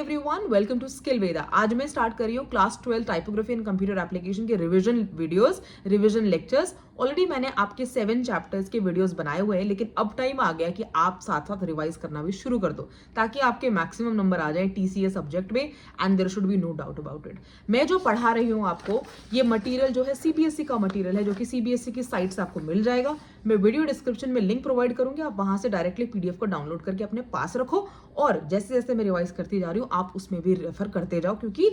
Everyone, welcome to Skill Veda. आज मैं start कर रही हूँ class 12 typography and computer application के revision videos, revision lectures. Already मैंने आपके 7 चैप्टर्स के वीडियोस बनाए हुए हैं, लेकिन अब टाइम आ गया कि आप साथ साथ रिवाइज करना भी शुरू कर दो ताकि आपके मैक्सिमम नंबर आ जाए टीसीए सब्जेक्ट में and there should be no doubt about it. मैं जो पढ़ा रही हूँ आपको, ये मटीरियल जो है सीबीएसई का मटीरियल है, जो कि सीबीएसई की साइट से आपको मिल जाएगा। मैं वीडियो डिस्क्रिप्शन में लिंक प्रोवाइड करूंगी, आप वहां से डायरेक्टली पीडीएफ को डाउनलोड करके अपने पास रखो और जैसे जैसे मैं रिवाइज करती जा रही हूँ आप उसमें भी रेफर करते जाओ, क्योंकि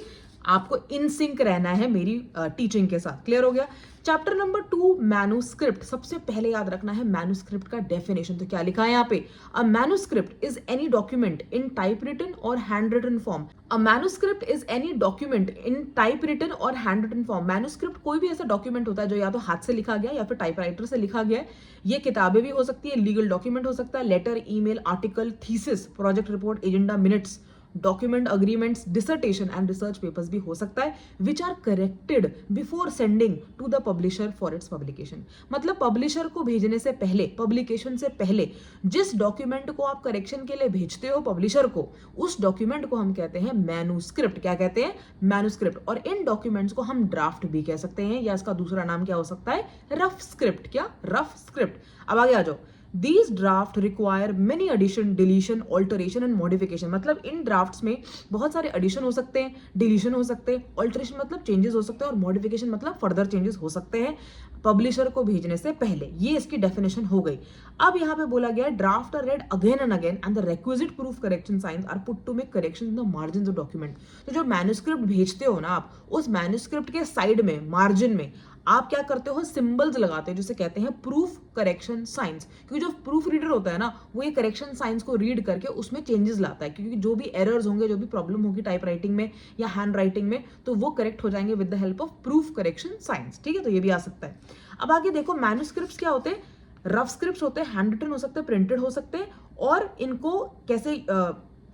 आपको इन सिंक रहना है मेरी टीचिंग के साथ। क्लियर हो गया? Chapter number 2 manuscript. सबसे पहले याद रखना है मैन्युस्क्रिप्ट का डेफिनेशन। तो क्या लिखा है यहाँ पे? A manuscript is any document in type written और hand written form. A manuscript is any document in type written और हैंड रिटन फॉर्म। मैन्युस्क्रिप्ट कोई भी ऐसा डॉक्यूमेंट होता है जो या तो हाथ से लिखा गया या फिर टाइपराइटर से लिखा गया है। ये किताबें भी हो सकती है, लीगल डॉक्यूमेंट हो सकता है, letter, email, article, thesis, project report, agenda, minutes, document, agreements, dissertation and research papers भी हो सकता है, which are corrected before sending to the publisher for its publication. मतलब पब्लिशर को भेजने से पहले, पब्लिकेशन से पहले जिस डॉक्यूमेंट को आप करेक्शन के लिए भेजते हो पब्लिशर को, उस डॉक्यूमेंट को हम कहते हैं मैन्युस्क्रिप्ट। क्या कहते हैं? मैन्युस्क्रिप्ट। और इन डॉक्यूमेंट्स को हम ड्राफ्ट भी कह सकते हैं, या इसका दूसरा नाम क्या हो सकता है? Rough script. क्या? Rough script. अब आगे आ जाओ। These draft require many addition, deletion, alteration and modification। मतलब इन ड्राफ्ट्स में बहुत सारे एडिशन हो सकते हैं, डिलीशन हो सकते हैं, ऑल्टरेशन मतलब चेंजेस हो सकते हैं, और मॉडिफिकेशन मतलब फर्दर चेंजेस हो सकते हैं पब्लिशर को भेजने से पहले। ये इसकी डेफिनेशन हो गई। अब यहाँ पे बोला गया draft are read again and again and the requisite proof correction signs are put to make correction in the margin of document. तो जो मैन्युस्क्रिप्ट भेजते हो ना आप, उस मैन्युस्क्रिप्ट के साइड में, मार्जिन में आप क्या करते हो? सिंबल्स लगाते हो, जिसे कहते हैं प्रूफ करेक्शन साइंस। क्योंकि जो प्रूफ रीडर होता है ना, वो ये करेक्शन साइंस को रीड करके उसमें चेंजेस लाता है, क्योंकि जो भी एरर्स होंगे, जो भी प्रॉब्लम होगी टाइप राइटिंग में या हैंड राइटिंग में, तो वो करेक्ट हो जाएंगे with the help of proof correction science. ठीक है, तो ये भी आ सकता है। अब आगे देखो, मैन्युस्क्रिप्ट्स क्या होते हैं? रफ स्क्रिप्ट्स होते हैं, हैंड रिटन हो सकते हैं, प्रिंटेड हो सकते हैं, और इनको कैसे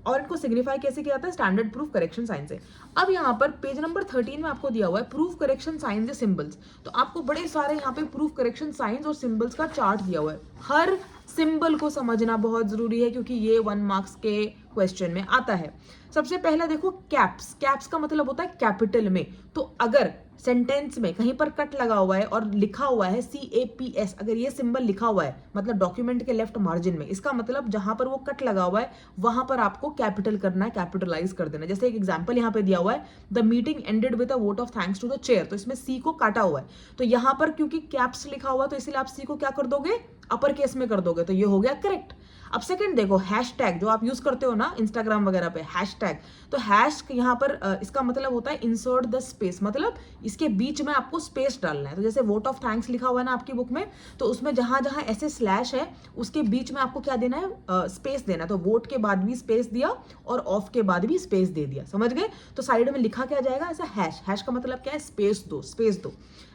और इनको सिग्निफाई कैसे किया जाता है? स्टैंडर्ड प्रूफ करेक्शन साइन से। अब यहाँ पर पेज नंबर 13 में आपको दिया हुआ है प्रूफ करेक्शन साइंस या सिंबल्स। तो आपको बड़े सारे यहाँ पे प्रूफ करेक्शन साइंस और सिंबल्स का चार्ट दिया हुआ है। हर सिंबल को समझना बहुत जरूरी है, क्योंकि ये 1 मार्क्स के क्वेश्चन में आता है। सबसे पहला देखो, कैप्स। कैप्स का मतलब होता है कैपिटल में। तो अगर सेंटेंस में कहीं पर कट लगा हुआ है और लिखा हुआ है CAPS, अगर ये सिंबल लिखा हुआ है मतलब डॉक्यूमेंट के लेफ्ट मार्जिन में, इसका मतलब जहां पर वो कट लगा हुआ है वहां पर आपको कैपिटल करना है, कैपिटलाइज कर देना है। जैसे एक एग्जांपल यहाँ पे दिया हुआ है, the meeting ended with a vote of thanks to the chair. तो इसमें C को काटा हुआ है, तो यहां पर क्योंकि कैप्स लिखा हुआ है तो इसलिए आप C को क्या कर दोगे? अपर केस में कर दोगे, तो ये हो गया करेक्ट। अब सेकंड देखो, हैशटैग जो आप यूज करते हो ना इंस्टाग्राम वगैरह पे, हैशटैग। तो हैश यहाँ पर इसका मतलब होता है इंसर्ट द स्पेस, मतलब इसके बीच में आपको स्पेस डालना है। तो जैसे वोट ऑफ थैंक्स लिखा हुआ है ना आपकी बुक में, तो उसमें जहां जहां ऐसे स्लैश है उसके बीच में आपको क्या देना है? स्पेस देना है। तो वोट के बाद भी स्पेस दिया और ऑफ के बाद भी स्पेस दे दिया। समझ गए? तो साइड में लिखा क्या जाएगा? ऐसा हैश। हैश का मतलब क्या है? स्पेस दो, स्पेस दो।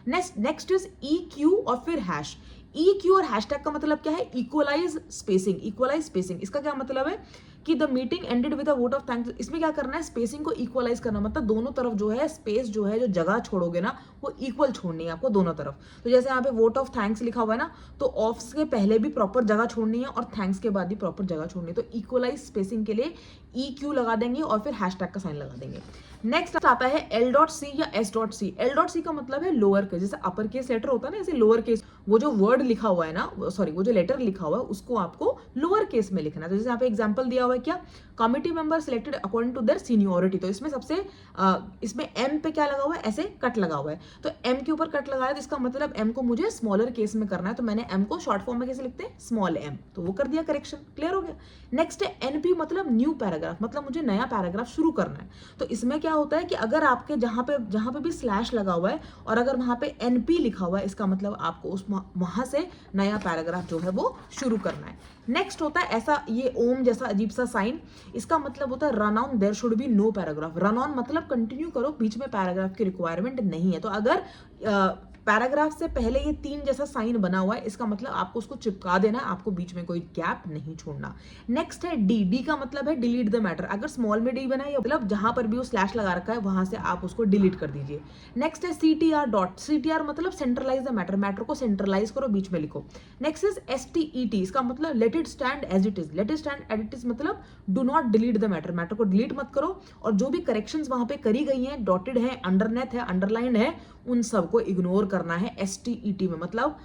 नेक्स्ट इज EQ और फिर हैश। EQ और हैशटैग का मतलब क्या है? Equalise spacing. इक्वलाइज स्पेसिंग, इसका क्या मतलब है कि the meeting ended with a vote of thanks. इसमें क्या करना है? स्पेसिंग को इक्वलाइज करना, मतलब दोनों तरफ जो है स्पेस जो है, जो जगह छोड़ोगे ना, वो इक्वल छोड़नी है आपको दोनों तरफ। तो जैसे यहाँ पे वोट ऑफ थैंक्स लिखा हुआ है ना, तो ऑफ के पहले भी प्रॉपर जगह छोड़नी है और थैंक्स के बाद भी प्रॉपर जगह छोड़नी है। तो इक्वलाइज स्पेसिंग के लिए EQ लगा देंगे और फिर हैशटैग का साइन लगा देंगे। नेक्स्ट आता है L.C या S.C। L.C का मतलब है लोअर केस। जैसे अपर केस लेटर होता है ना, ऐसे लोअर केस, वो जो वर्ड लिखा हुआ है ना, सॉरी वो जो लेटर लिखा हुआ है उसको आपको लोअर केस में लिखना है। तो जैसे यहाँ पे एग्जांपल दिया हुआ है, क्या? Committee member selected according to their seniority. तो इसमें सबसे इसमें M पे क्या लगा हुआ है? ऐसे कट लगा हुआ है। तो M के ऊपर कट लगाया, तो इसका मतलब M को मुझे स्मॉलर केस में करना है, तो मैंने M को शॉर्ट फॉर्म में कैसे लिखते हैं? Small m। तो वो कर दिया करेक्शन। क्लियर हो गया? नेक्स्ट है NP, मतलब न्यू पैराग्राफ, मतलब मुझे नया पैराग्राफ शुरू करना है। तो इसमें क्या होता है कि अगर आपके जहां पे भी स्लैश लगा हुआ है और अगर वहां पे NP लिखा हुआ है, इसका मतलब आपको उस वहां से नया पैराग्राफ जो है वो शुरू करना है। नेक्स्ट होता है ऐसा, ये ओम जैसा अजीब सा साइन, इसका मतलब होता है run on there should be no paragraph. Run on मतलब कंटिन्यू करो, बीच में पैराग्राफ की रिक्वायरमेंट नहीं है। तो अगर पैराग्राफ से पहले ये 3 जैसा साइन बना हुआ है, इसका मतलब आपको उसको चिपका देना है, आपको बीच में कोई गैप नहीं छोड़ना। नेक्स्ट है डी। डी का मतलब है डिलीट द मैटर। अगर स्मॉल में डी बना है मतलब जहां पर भी वो स्लैश लगा रखा है वहां से आप उसको डिलीट कर दीजिए। नेक्स्ट है CTR डॉट। CTR मतलब सेंट्रलाइज द मैटर, मैटर को सेंट्रलाइज करो, बीच में लिखो। नेक्स्ट इज STET, इसका मतलब let it stand as it is. Let it stand as it is मतलब do not delete the matter, matter को डिलीट मत करो, और जो भी करेक्शंस वहां पे करी गई हैं, डॉटेड है, अंडरनेथ है, अंडरलाइन है, उन सबको इग्नोर करना है STET में, मतलब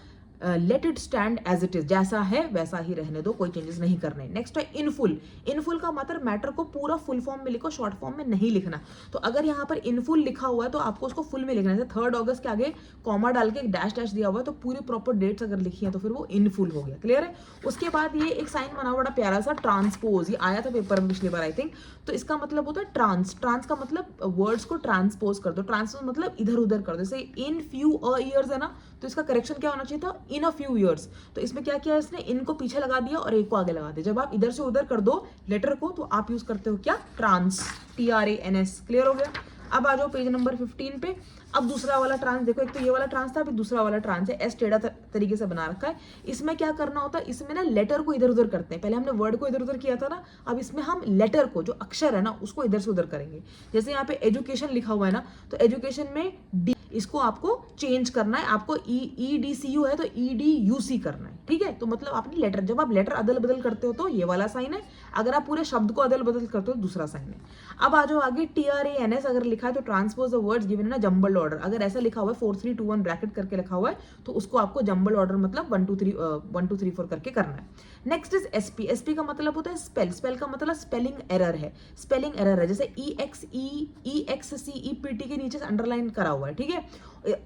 let it stand as it is, जैसा है वैसा ही रहने दो, कोई चेंजेस नहीं करने। नेक्स्ट है इन फुल। इन फुल का मतलब मैटर को पूरा फुल फॉर्म में लिखो, शॉर्ट फॉर्म में नहीं लिखना। तो अगर यहाँ पर इन फुल लिखा हुआ है तो आपको उसको फुल में लिखना है। 3 अगस्त के आगे कॉमा डाल के एक डैश डैश दिया हुआ है तो पूरी प्रॉपर डेट्स अगर लिखी है तो फिर वो इन फुल हो गया। क्लियर है? उसके बाद ये एक साइन बना बड़ा प्यारा सा ट्रांसपोज, ये आया था पेपर में पिछली बार आई थिंक। तो इसका मतलब होता है ट्रांस। ट्रांस का मतलब वर्ड्स को ट्रांसपोज कर दो। ट्रांसपोज मतलब इधर उधर कर दो। जैसे इन फ्यू ईयर्स है ना, तो इसका करेक्शन क्या होना चाहिए था? इन अ फ्यू ईयर्स। तो इसमें क्या किया इसने? इन को पीछे लगा दिया और एक को आगे लगा दिया। जब आप इधर से उधर कर दो लेटर को तो आप यूज करते हो क्या? Trans, TRANS। क्लियर हो गया? अब आ जाओ पेज नंबर 15 पे। अब दूसरा वाला ट्रांस देखो, एक तो ये वाला ट्रांस था, अभी दूसरा वाला ट्रांस है, एस टेढ़ा तरीके से बना रखा है। इसमें क्या करना होता है? इसमें ना लेटर को इधर उधर करते हैं। पहले हमने वर्ड को इधर उधर किया था ना, अब इसमें हम लेटर को, जो अक्षर है ना, उसको इधर से उधर करेंगे। जैसे यहाँ पे एजुकेशन लिखा हुआ है ना, तो एजुकेशन में डी, इसको आपको चेंज करना है। आपको EDCU है तो EDUC करना है। ठीक है? तो मतलब आपने लेटर, जब आप लेटर अदल बदल करते हो तो ये वाला साइन है, अगर आप पूरे शब्द को अदल बदल करते हो दूसरा साइन है। अब आ जाओ आगे, TRANS अगर लिखा है तो transpose the words given in a jumbled order. अगर ऐसा लिखा हुआ है 4 3 2 1 ब्रैकेट करके लिखा हुआ है तो उसको आपको जंबल ऑर्डर मतलब 1 2 3 4 करके करना है। Next is SP। SP का मतलब होता है स्पेल। स्पेल का मतलब स्पेलिंग एरर है। स्पेलिंग एरर है, जैसे EXECEPT के नीचे से अंडरलाइन करा हुआ है। ठीक है?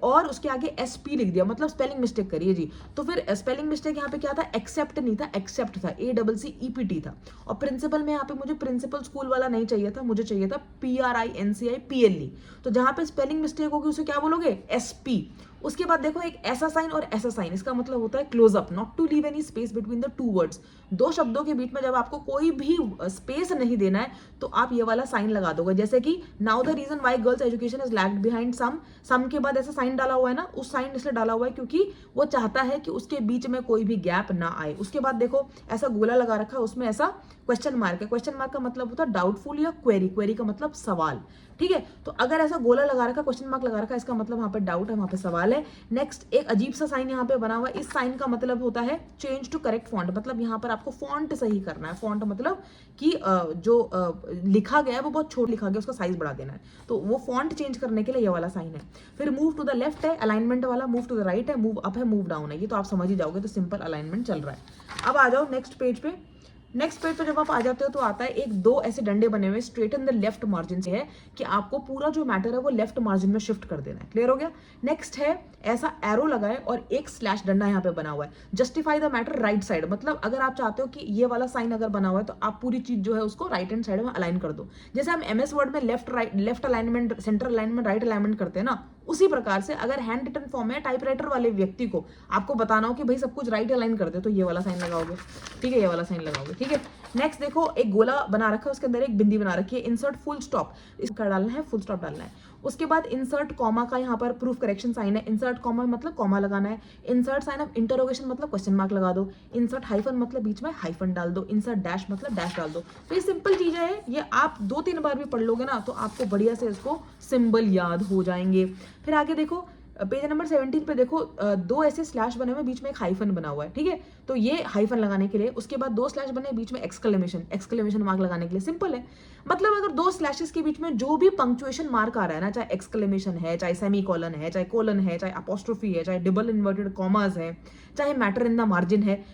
और उसके आगे SP लिख दिया, मतलब स्पेलिंग मिस्टेक करिए जी। तो फिर स्पेलिंग मिस्टेक यहाँ पे क्या था? एक्सेप्ट नहीं था, एक्सेप्ट था, ACCEPT था। और प्रिंसिपल में यहाँ पे मुझे प्रिंसिपल स्कूल वाला नहीं चाहिए था, मुझे चाहिए था PRINCIPLE। तो जहां पे स्पेलिंग मिस्टेक होगी उसे क्या बोलोगे? SP। उसके बाद देखो एक ऐसा साइन और ऐसा साइन, इसका मतलब होता है close up, not to leave any space between the 2 words. 2 शब्दों के बीच में जब आपको कोई भी स्पेस नहीं देना है तो आप ये वाला साइन लगा दोगे। जैसे कि now the reason why girls education is lagged behind some के बाद ऐसा साइन डाला हुआ है ना, उस साइन इसलिए डाला हुआ है क्योंकि वो चाहता है कि उसके बीच में कोई भी गैप ना आए। उसके बाद देखो ऐसा गोला लगा रखा है, उसमें ऐसा क्वेश्चन मार्क है। क्वेश्चन मार्क का मतलब होता है डाउटफुल या क्वेरी। क्वेरी का मतलब सवाल। ठीक है? तो अगर ऐसा गोला लगा रखा, क्वेश्चन मार्क लगा रखा है, इसका मतलब वहां पे डाउट है, वहां पे सवाल है। नेक्स्ट एक अजीब सा साइन यहाँ पे बना हुआ है। इस साइन का मतलब होता है चेंज टू करेक्ट फॉन्ट, मतलब यहाँ पर आपको फॉन्ट सही करना है। फॉन्ट मतलब कि जो लिखा गया है वो बहुत छोटा लिखा गया, उसका साइज बढ़ा देना है। तो वो फॉन्ट चेंज करने के लिए ये वाला साइन है। फिर मूव टू द लेफ्ट है, अलाइनमेंट वाला। मूव टू द राइट है, मूव अप है, मूव डाउन है। ये तो आप समझ ही जाओगे, तो सिंपल अलाइनमेंट चल रहा है। अब आ जाओ नेक्स्ट पेज पे। नेक्स्ट पेज पे जब आप आ जाते हो तो आता है एक 2 ऐसे डंडे बने हुए, straight in the left margin से है कि आपको पूरा जो मैटर है वो लेफ्ट मार्जिन में शिफ्ट कर देना है। क्लियर हो गया? नेक्स्ट है ऐसा एरो लगा है और एक स्लैश डंडा यहाँ पे बना हुआ है। Justify the matter right side, मतलब अगर आप चाहते हो कि ये वाला साइन अगर बना हुआ है तो आप पूरी चीज जो है उसको राइट हैंड साइड में अलाइन कर दो। जैसे हम MS वर्ड में left alignment, centre alignment, right alignment करते हैं ना, उसी प्रकार से अगर हैंड रिटन फॉर्म में टाइपराइटर वाले व्यक्ति को आपको बताना हो कि भाई सब कुछ राइट अलाइन कर दे तो ये वाला साइन लगाओगे। ठीक है? ये वाला साइन लगाओगे। ठीक है? नेक्स्ट देखो एक गोला बना रखा है, उसके अंदर एक बिंदी बना रखी है। इंसर्ट फुल स्टॉप, इसका डालना है, फुल स्टॉप डालना है। उसके बाद इंसर्ट कॉमा का यहाँ पर प्रूफ करेक्शन साइन है। इंसर्ट कॉमा मतलब कॉमा लगाना है। इंसर्ट साइन ऑफ इंटरोगेशन मतलब क्वेश्चन मार्क लगा दो। इंसर्ट हाइफन मतलब बीच में हाइफन डाल दो। इंसर्ट डैश मतलब डैश डाल दो। तो ये सिंपल चीजें हैं, ये आप 2-3 बार भी पढ़ लोगे ना तो आपको बढ़िया से इसको सिंबल याद हो जाएंगे। फिर आगे देखो पेज नंबर 17 पे देखो 2 ऐसे स्लैश बने हुए, बीच में एक हाइफन बना हुआ है। ठीक है? तो ये हाइफन लगाने के लिए, उसके बाद 2 स्लैश बने, बीच में एक्सक्लेमेशन मार्क लगाने के लिए। सिंपल है। मतलब अगर 2 स्लैशेस के बीच में जो भी पंक्चुएशन मार्क आ रहा है ना, चाहे एक्सक्लेमेशन है, चाहे सेमी कॉलन है, चाहे कोलन है, चाहे अपोस्ट्रोफी है, चाहे डबल इन्वर्टेड कॉमास है, चाहे मैटर इन द मार्जिन है,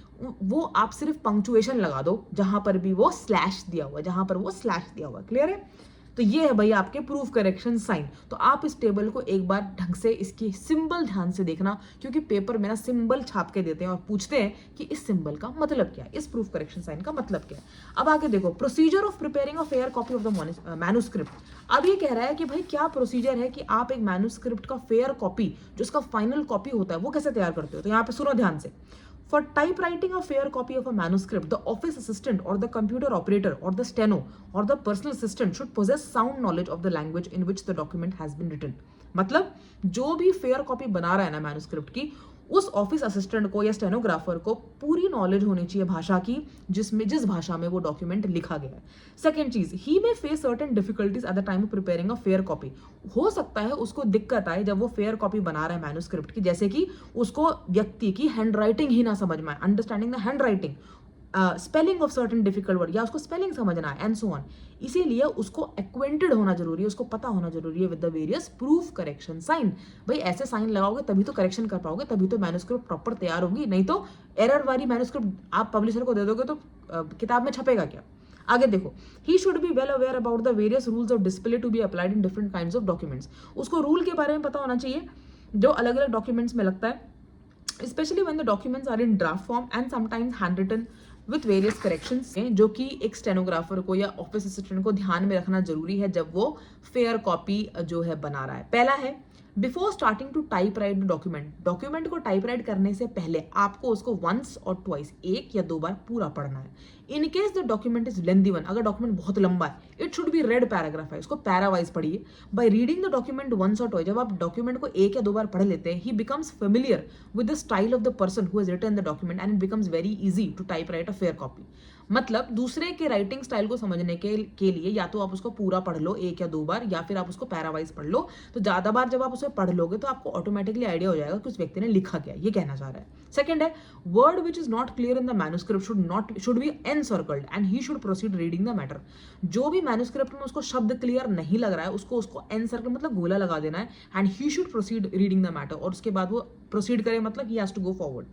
वो आप सिर्फ पंक्चुएशन लगा दो जहां पर भी वो स्लैश दिया हुआ है, जहां पर वो स्लैश दिया हुआ है। क्लियर है? तो ये है भाई आपके प्रूफ करेक्शन साइन। तो आप इस टेबल को एक बार ढंग से इसकी सिंबल ध्यान से देखना, क्योंकि पेपर में ना सिंबल छाप के देते हैं और पूछते हैं कि इस सिंबल का मतलब क्या है, इस प्रूफ करेक्शन साइन का मतलब क्या है। अब आगे देखो procedure of preparing a fair copy of the manuscript. अब ये कह रहा है कि भाई क्या प्रोसीजर है कि आप एक मैन्युस्क्रिप्ट का फेयर कॉपी, जो उसका फाइनल कॉपी होता है, वो कैसे तैयार करते हो। तो यहाँ पे सुनो ध्यान से। For typewriting a fair copy of a manuscript, the office assistant or the computer operator or the steno or the personal assistant should possess sound knowledge of the language in which the document has been written. मतलब जो भी fair copy बना रहा है ना manuscript की, उस office assistant को या स्टेनोग्राफर को पूरी नॉलेज होनी चाहिए भाषा की जिस भाषा में वो डॉक्यूमेंट लिखा गया है। सेकेंड चीज, he may face certain difficulties at the time of preparing a fair copy. हो सकता है उसको दिक्कत आए जब वो फेयर कॉपी बना रहा है मैन्युस्क्रिप्ट की, जैसे कि उसको व्यक्ति की हैंड राइटिंग ही ना समझ में आए, understanding the hand writing, spelling of certain difficult word, या उसको स्पेलिंग समझना है एंड सो ऑन। इसीलिए उसको एक्वेंटेड होना जरूरी है, उसको पता होना जरूरी है with the various proof correction sign. भाई ऐसे साइन लगाओगे तभी तो करेक्शन कर पाओगे, तभी तो मैन्युस्क्रिप्ट प्रॉपर तैयार होगी, नहीं तो एरर वाली मैन्युस्क्रिप्ट आप पब्लिशर को दे दोगे तो किताब में छपेगा क्या। आगे देखो, he should be well aware about the various rules of display to be applied in different kinds of documents. उसको रूल के बारे में पता होना चाहिए जो अलग अलग डॉक्यूमेंट्स में लगता है, especially when the documents are in draft form and sometimes handwritten with various corrections, जो कि एक स्टेनोग्राफर को या ऑफिस असिस्टेंट को ध्यान में रखना जरूरी है जब वो फेयर कॉपी जो है बना रहा है। पहला है, before starting to type write the document को टाइप राइट करने से पहले आपको उसको वंस और ट्वाइस, एक या दो बार पूरा पढ़ना है। In case the document is lengthy one, अगर डॉक्यूमेंट बहुत लंबा है, it should be read paragraph है, उसको पैरावाइज पढ़िए। By reading the document once और ट्वाइस, जब आप डॉक्यूमेंट को एक या दो बार पढ़ लेते हैं, he becomes familiar with the style of the person who has written the document and it becomes very easy to type write a fair copy. मतलब दूसरे के राइटिंग स्टाइल को समझने के लिए या तो आप उसको पूरा पढ़ लो एक या दो बार, या फिर आप उसको पैरावाइज पढ़ लो। तो ज्यादा बार जब आप उसे पढ़ लोगे तो आपको ऑटोमेटिकली आइडिया हो जाएगा कि उस व्यक्ति ने लिखा क्या, ये कहना चाह रहा है। सेकंड है, word which is not clear in the manuscript should be encircled and he should proceed reading the matter. जो भी मैन्युस्क्रिप्ट में उसको शब्द क्लियर नहीं लग रहा है, उसको एनसर्कल मतलब गोला लगा देना है, and he should proceed reading the matter, और उसके बाद वो प्रोसीड करे, मतलब he has to go forward.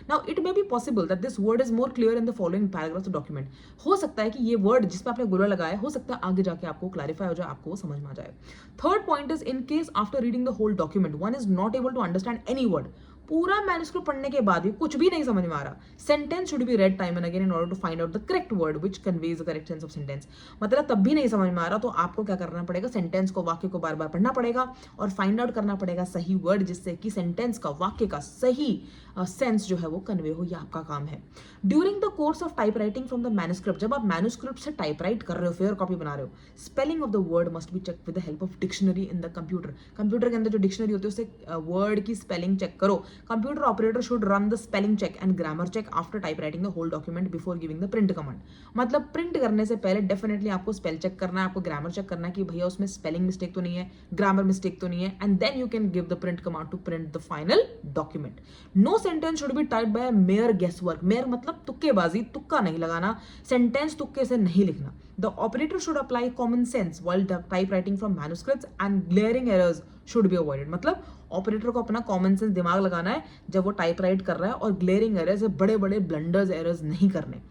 Now it may be possible that this word is more clear in the following paragraphs of document. हो सकता है कि ये वर्ड जिसमें आपने गोला लगाया, हो सकता है आगे जाके आपको क्लैरिफाई हो जाए, आपको समझ में आ जाए। Third point is, in case after reading the whole document one is not able to understand any word, पूरा मैन्युस्क्रिप्ट पढ़ने के बाद भी कुछ भी नहीं समझ में आ रहा, sentence should be read time and again in order to find out the correct word which conveys the correct sense of sentence. मतलब तब भी नहीं समझ में आ रहा तो आपको क्या करना पड़ेगा, सेंटेंस को, वाक्य को बार बार पढ़ना पड़ेगा और फाइंड आउट करना पड़ेगा सही वर्ड, जिससे कि सेंटेंस का, वाक्य का सही सेंस जो है वो कन्वे हो, ये आपका काम है। During the course of type writing from the manuscript, जब आप मैन्युस्क्रिप्ट से टाइप राइट कर रहे हो, फेयर कॉपी बना रहे हो, spelling of the word must be check with the help of dictionary in the computer. Computer के अंदर जो डिक्शनरी होती है उससे वर्ड की स्पेलिंग चेक करो। Computer operator should run the spelling check and grammar check after type writing the whole document before giving the print command. मतलब print करने से पहले डेफिनेटली आपको स्पेल चेक करना है, आपको ग्रामर चेक करना है कि भैया उसमें स्पेलिंग मिस्टेक तो नहीं है, ग्रामर मिस्टेक तो नहीं है, and then you can give the print command to print the final document. No sentence should be typed by mere guess work. Mere मतलब तुक्केबाजी, तुक्का नहीं लगाना, सेंटेंस तुक्के से नहीं लिखना। The operator should apply common sense while type writing from manuscripts and glaring errors should be avoided. मतलब ऑपरेटर को अपना कॉमन सेंस दिमाग लगाना है जब वो टाइप राइट कर रहा है, और ग्लेयरिंग एरर्स, बड़े बड़े ब्लंडर्स, एरर्स नहीं करने।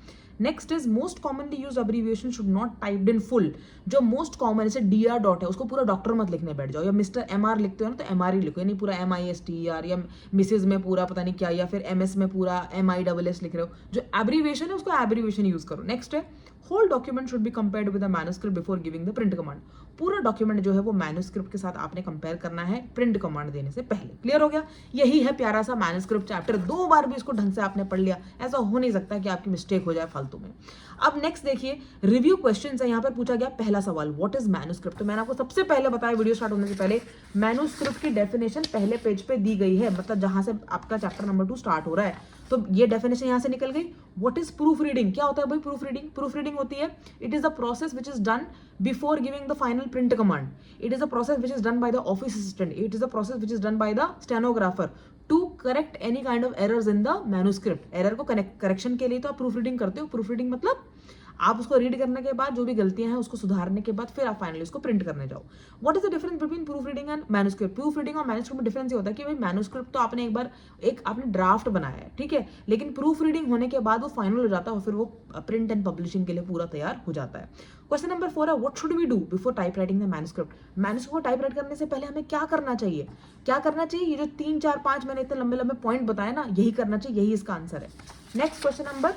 Next is, most commonly use abbreviation should not typed in full. जो मोस्ट कॉमन, जैसे DR डॉट है, उसको पूरा डॉक्टर मत लिखने बैठ जाओ, या मिस्टर MR लिखते हो ना तो MR ही लिखो, यानी पूरा MISTER, या मिसेज में पूरा पता नहीं क्या, या फिर MS में पूरा MISS लिख रहे हो। जो एब्रीविएशन है उसको एब्रीविएशन यूज करो। नेक्स्ट है, whole document should be compared with the manuscript before giving the print command. पूरा डॉक्यूमेंट जो है वो मैन्युस्क्रिप्ट के साथ आपने कंपेयर करना है प्रिंट कमांड देने से पहले। क्लियर हो गया? यही है प्यारा सा मैन्युस्क्रिप्ट चैप्टर। 2 बार भी इसको ढंग से आपने पढ़ लिया, ऐसा हो नहीं सकता कि आपकी मिस्टेक हो जाए फालतू में। अब नेक्स्ट देखिए, रिव्यू क्वेश्चन है। यहाँ पर पूछा गया पहला सवाल, व्हाट इज मैन्युस्क्रिप्ट। तो मैंने आपको सबसे पहले बताया वीडियो स्टार्ट होने से पहले, मैन्युस्क्रिप्ट की डेफिनेशन पहले पेज पे दी गई है, मतलब जहां से आपका चैप्टर नंबर 2 स्टार्ट हो रहा है। तो ये डेफिनेशन यहाँ से निकल गई। व्हाट इज प्रूफ रीडिंग, क्या होता है भाई प्रूफ रीडिंग? प्रूफ रीडिंग होती है, it is the process which is done before giving the final print command. It is the process which is done by the office assistant. It is the process which is done by the stenographer to correct any kind of errors in the manuscript. Error को correction के लिए तो आप proof reading करते हो। Proof reading मतलब आप उसको रीड करने के बाद जो भी गलतियां हैं उसको सुधारने के बाद फिर आप फाइनली उसको प्रिंट करने जाओ। What is the difference between proof reading and manuscript? Proof reading और मैन्युस्क्रिप्ट में डिफरेंस ये होता है कि भाई मैन्युस्क्रिप्ट तो आपने एक बार आपने ड्राफ्ट बनाया है, ठीक है, लेकिन प्रूफ रीडिंग होने के बाद वो फाइनल हो जाता है और फिर वो प्रिंट एंड पब्लिशिंग के लिए पूरा तैयार हो जाता है। क्वेश्चन नंबर 4 है, what should we do before type writing the manuscript? Manuscript को टाइप राइट करने से पहले हमें क्या करना चाहिए? क्या करना चाहिए? ये जो 3 4 5 मैंने इतने लंबे लंबे पॉइंट बताए ना, यही करना चाहिए, यही इसका आंसर है। नेक्स्ट क्वेश्चन नंबर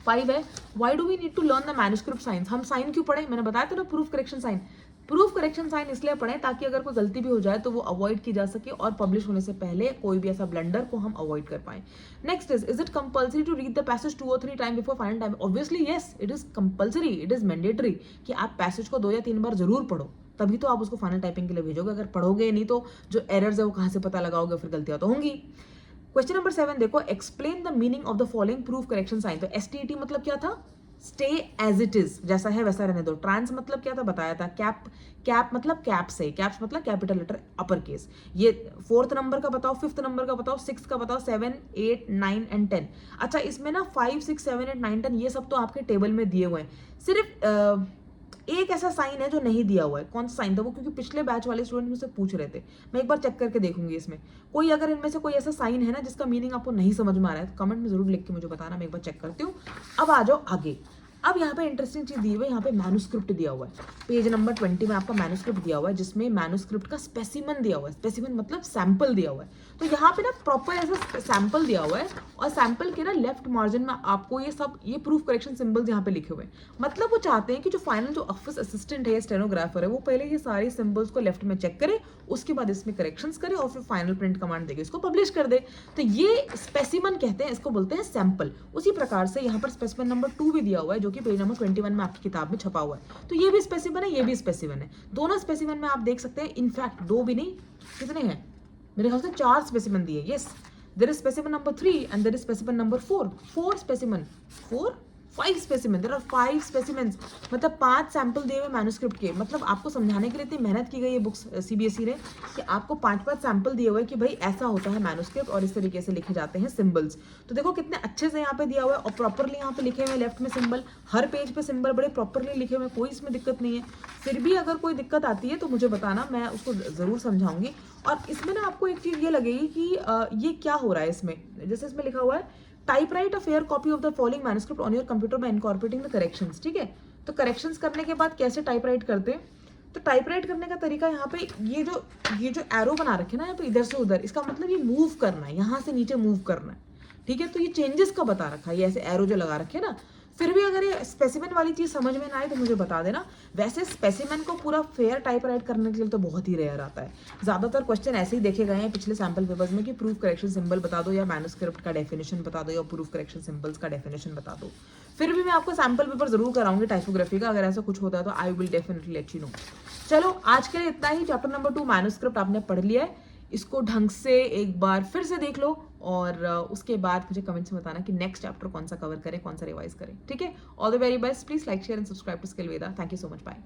5 है, why do we need to learn the manuscript science? हम साइन क्यों पढ़े? मैंने बताया था ना, proof correction sign. Proof correction sign इसलिए पढ़ें ताकि अगर कोई गलती भी हो जाए तो वो अवॉइड की जा सके और पब्लिश होने से पहले कोई भी ऐसा ब्लंडर को हम अवॉइड कर पाए. Next is it compulsory to read the passage 2 or 3 time before final time? Obviously yes, it is compulsory, it is mandatory कि आप पैसेज को 2 या 3 बार जरूर पढ़ो, तभी तो आप उसको फाइनल टाइपिंग के लिए भेजोगे. अगर पढ़ोगे नहीं तो जो एरर्स है वो कहाँ से पता लगाओगे, फिर गलतियां तो होंगी. क्वेश्चन नंबर 7 देखो, explain the meaning of the following proof correction sign. तो STET मतलब क्या था? स्टे एज इट इज, जैसा है वैसा रहने दो. ट्रांस मतलब क्या था? बताया था. कैप मतलब कैप से, कैप्स मतलब कैपिटल लेटर अपर केस. ये 4th नंबर का बताओ, 5th नंबर का बताओ, 6th का बताओ, 7, 8, 9 एंड 10. अच्छा, इसमें ना 5, 6, 7, 8, 9, 10 ये सब तो आपके टेबल में दिए हुए हैं. सिर्फ एक ऐसा साइन है जो नहीं दिया हुआ है. कौन सा साइन था वो? क्योंकि पिछले बैच वाले स्टूडेंट मुझसे पूछ रहे थे. मैं एक बार चेक करके देखूंगी इसमें कोई, अगर इनमें से कोई ऐसा साइन है ना जिसका मीनिंग आपको नहीं समझ में आ रहा है तो कमेंट में जरूर लिख के मुझे बताना, मैं एक बार चेक करती हूँ. अब आ जाओ आगे. अब यहाँ पे इंटरेस्टिंग चीज दी हुई है, यहाँ पे मैन्युस्क्रिप्ट दिया हुआ है. पेज नंबर 20 में आपका मैन्युस्क्रिप्ट दिया हुआ है जिसमें मैन्युस्क्रिप्ट का स्पेसिमन दिया हुआ है. स्पेसिमन मतलब सैंपल दिया हुआ है. तो यहाँ पे ना प्रॉपर ऐसा सैंपल दिया हुआ है और सैंपल के ना लेफ्ट मार्जिन में आपको ये प्रूफ करेक्शन सिंबल्स यहाँ पे लिखे हुए हैं. मतलब वो चाहते हैं कि जो फाइनल जो ऑफिस असिस्टेंट है, स्टेनोग्राफर है, वो पहले ये सारे सिंबल्स को लेफ्ट में चेक करे, उसके बाद इसमें करेक्शंस करे और फिर फाइनल प्रिंट कमांड देके इसको पब्लिश कर दे. तो ये स्पेसिमन कहते हैं, इसको बोलते हैं सैंपल. उसी प्रकार से यहाँ पर स्पेसिमन नंबर 2 भी दिया हुआ है जो कि पेज नंबर 21 में आपकी किताब में छपा हुआ है. तो ये भी स्पेसिमन है, ये भी स्पेसिमन है. दोनों स्पेसिमन में आप देख सकते हैं, इनफैक्ट 2 भी नहीं, कितने हैं, मेरे ख्याल से 4 स्पेसिमन दिए. Yes, there is specimen number 3 and there is specimen number 4. 4 specimen, 5 specimen, there are 5 specimens. मतलब 5 सैंपल दिए हुए मैन्युस्क्रिप्ट के. मतलब आपको समझाने के लिए इतनी मेहनत की गई है बुक्स CBSE ने कि आपको 5 सैंपल दिए हुए कि भाई ऐसा होता है मैन्युस्क्रिप्ट और इस तरीके से लिखे जाते हैं सिंबल्स. तो देखो कितने अच्छे से यहाँ पे दिया हुआ है और प्रॉपरली यहाँ पे लिखे हुए लेफ्ट में सिंबल. हर पेज पे सिंबल बड़े प्रॉपरली लिखे हुए, कोई इसमें दिक्कत नहीं है. फिर भी अगर कोई दिक्कत आती है तो मुझे बताना, मैं उसको जरूर समझाऊंगी. और इसमें ना आपको एक चीज ये लगेगी कि ये क्या हो रहा है इसमें. जैसे इसमें लिखा हुआ है, type write a fair copy of the following manuscript on your computer bye incorporating the corrections. ठीक है, तो करेक्शंस करने के बाद कैसे टाइप राइट करते हैं? तो टाइप राइट करने का तरीका यहाँ पे ये जो एरो बना रखे ना यहाँ पे इधर से उधर, इसका मतलब ये मूव करना है, यहाँ से नीचे मूव करना है. ठीक है, तो ये चेंजेस का बता रखा है, ये ऐसे एरो जो लगा रखे ना. फिर भी अगर ये स्पेसिमेन वाली चीज समझ में ना आए तो मुझे बता देना. वैसे स्पेसिमेन को पूरा फेयर टाइप राइट करने के लिए तो बहुत ही रेयर आता है. ज्यादातर क्वेश्चन ऐसे ही देखे गए हैं पिछले सैंपल पेपर्स में कि प्रूफ करेक्शन सिंबल बता दो या मैन्युस्क्रिप्ट का डेफिनेशन बता दो या प्रूफ करेक्शन सिंबल्स का डेफिनेशन बता दो. फिर भी मैं आपको सैंपल पेपर जरूर कराऊंगी टाइपोग्राफी का. अगर ऐसा कुछ होता है तो I will definitely let you know. चलो आज के लिए इतना ही. चैप्टर नंबर 2 मैन्युस्क्रिप्ट आपने पढ़ लिया है, इसको ढंग से एक बार फिर से देख लो और उसके बाद मुझे कमेंट्स में बताना कि नेक्स्ट चैप्टर कौन सा कवर करें, कौन सा रिवाइज करें. ठीक है, all the very best. Please like, share and subscribe to Skill Veda. Thank you so much. Bye.